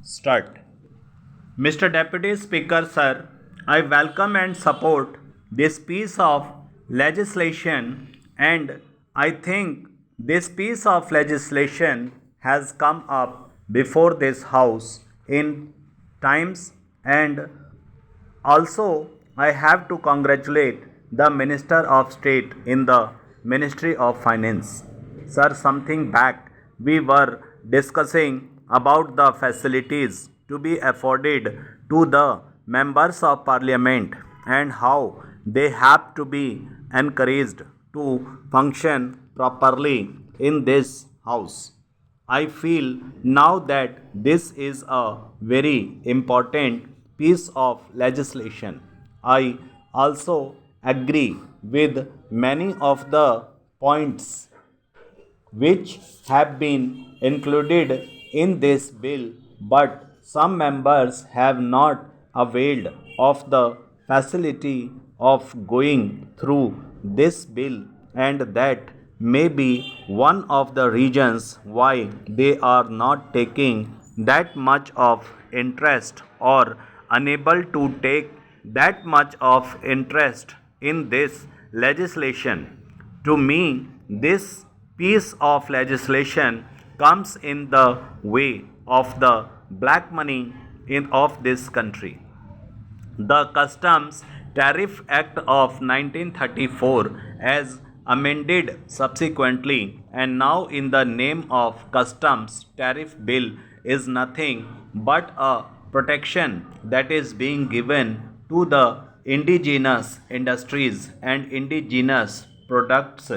Start. Mr. Deputy Speaker, sir, I welcome and support this piece of legislation, and I think this piece of legislation has come up before this House in times, and also I have to congratulate the Minister of State in the Ministry of Finance. Sir, something back we were discussing about the facilities to be afforded to the members of parliament and how they have to be encouraged to function properly in this house. I feel now that this is a very important piece of legislation. I also agree with many of the points which have been included in this bill, but some members have not availed of the facility of going through this bill, and that may be one of the reasons why they are not taking that much of interest or unable to take that much of interest in this legislation. To me, this piece of legislation comes in the way of the black money of this country. The Customs Tariff Act of 1934, as amended subsequently and now in the name of Customs Tariff Bill, is nothing but a protection that is being given to the indigenous industries and indigenous products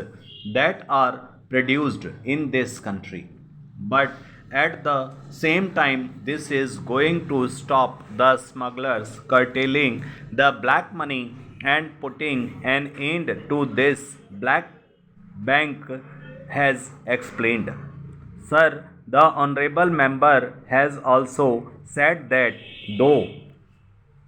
that are produced in this country. But at the same time, this is going to stop the smugglers curtailing the black money and putting an end to this black bank, has explained. Sir, the honorable member has also said that though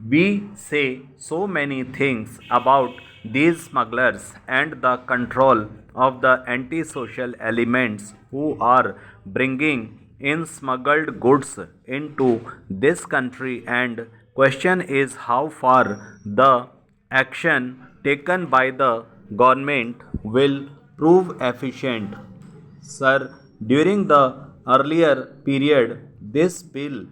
we say so many things about these smugglers and the control of the antisocial elements who are bringing in smuggled goods into this country, and question is how far the action taken by the government will prove efficient. Sir, during the earlier period, this bill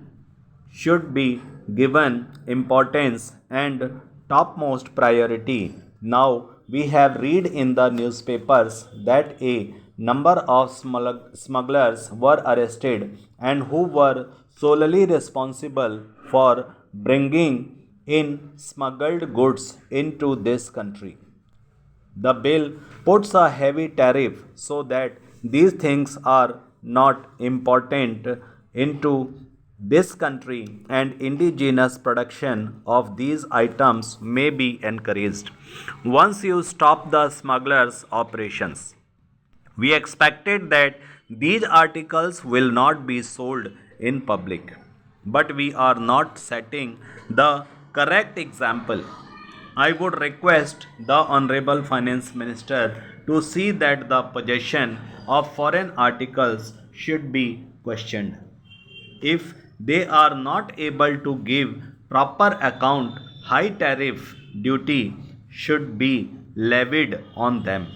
should be given importance and topmost priority. Now we have read in the newspapers that a number of smugglers were arrested and who were solely responsible for bringing in smuggled goods into this country. The bill puts a heavy tariff so that these things are not important into this country, and indigenous production of these items may be encouraged. Once you stop the smugglers' operations, we expected that these articles will not be sold in public. But we are not setting the correct example. I would request the Honorable Finance Minister to see that the possession of foreign articles should be questioned. If they are not able to give proper account, high tariff duty should be levied on them.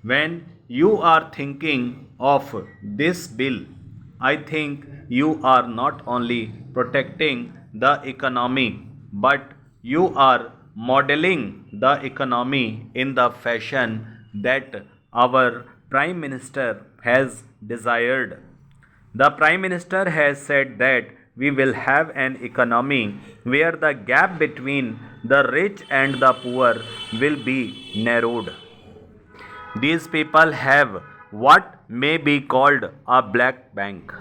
When you are thinking of this bill, I think you are not only protecting the economy, but you are modeling the economy in the fashion that our Prime Minister has desired. The Prime Minister has said that we will have an economy where the gap between the rich and the poor will be narrowed. These people have what may be called a black bank.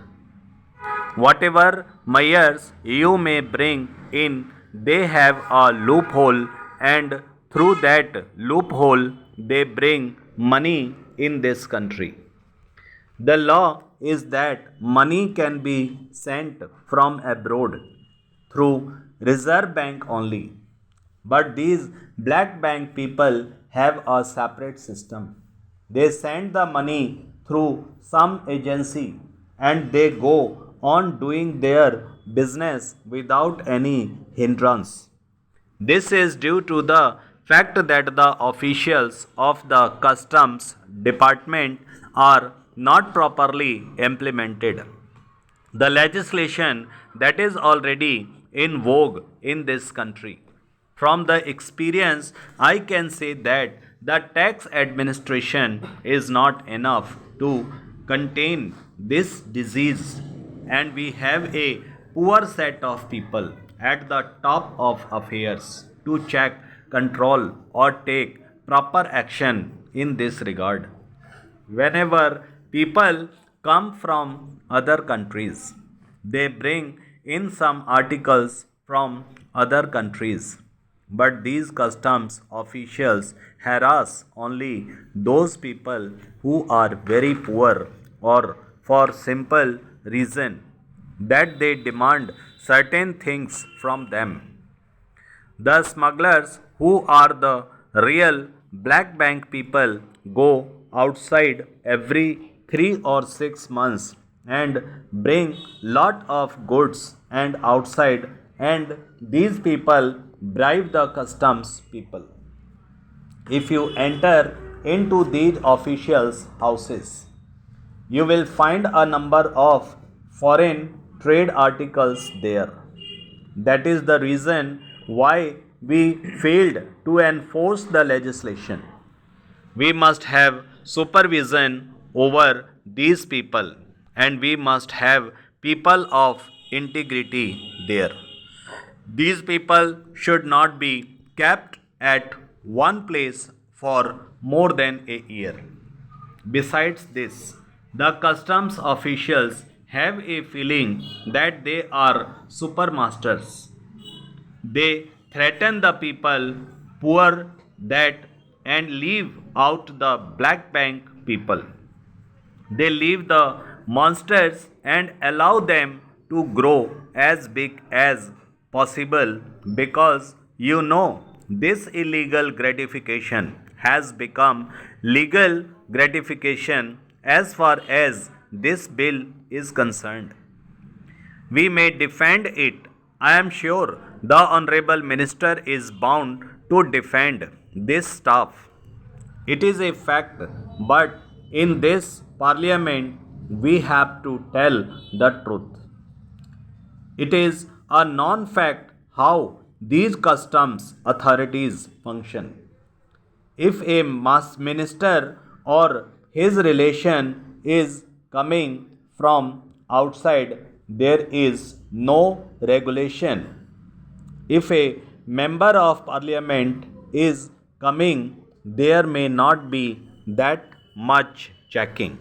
Whatever measures you may bring in, they have a loophole, and through that loophole, they bring money in this country. The law is that money can be sent from abroad through Reserve Bank only. But these black bank people have a separate system. They send the money through some agency and they go on doing their business without any hindrance. This is due to the fact that the officials of the customs department are not properly implemented. The legislation that is already in vogue in this country. From the experience, I can say that the tax administration is not enough to contain this disease, and we have a poor set of people at the top of affairs to check, control, or take proper action in this regard. Whenever people come from other countries, they bring in some articles from other countries. But these customs officials harass only those people who are very poor or for simple reason that they demand certain things from them. The smugglers, who are the real black bank people, go outside every 3 or 6 months and bring lot of goods and outside, and these people bribe the customs people. If you enter into these officials' houses, you will find a number of foreign trade articles there. That is the reason why we failed to enforce the legislation. We must have supervision over these people, and we must have people of integrity there. These people should not be kept at one place for more than a year. Besides this, the customs officials have a feeling that they are supermasters. They threaten the people poor that and leave out the black bank people. They leave the monsters and allow them to grow as big as possible, because this illegal gratification has become legal gratification as far as this bill is concerned. We may defend it. I am sure the Honorable Minister is bound to defend this stuff. It is a fact, but in this Parliament we have to tell the truth. It is a non fact how these customs authorities function. If a minister or his relation is coming from outside, there is no regulation. If a member of parliament is coming, there may not be that much checking.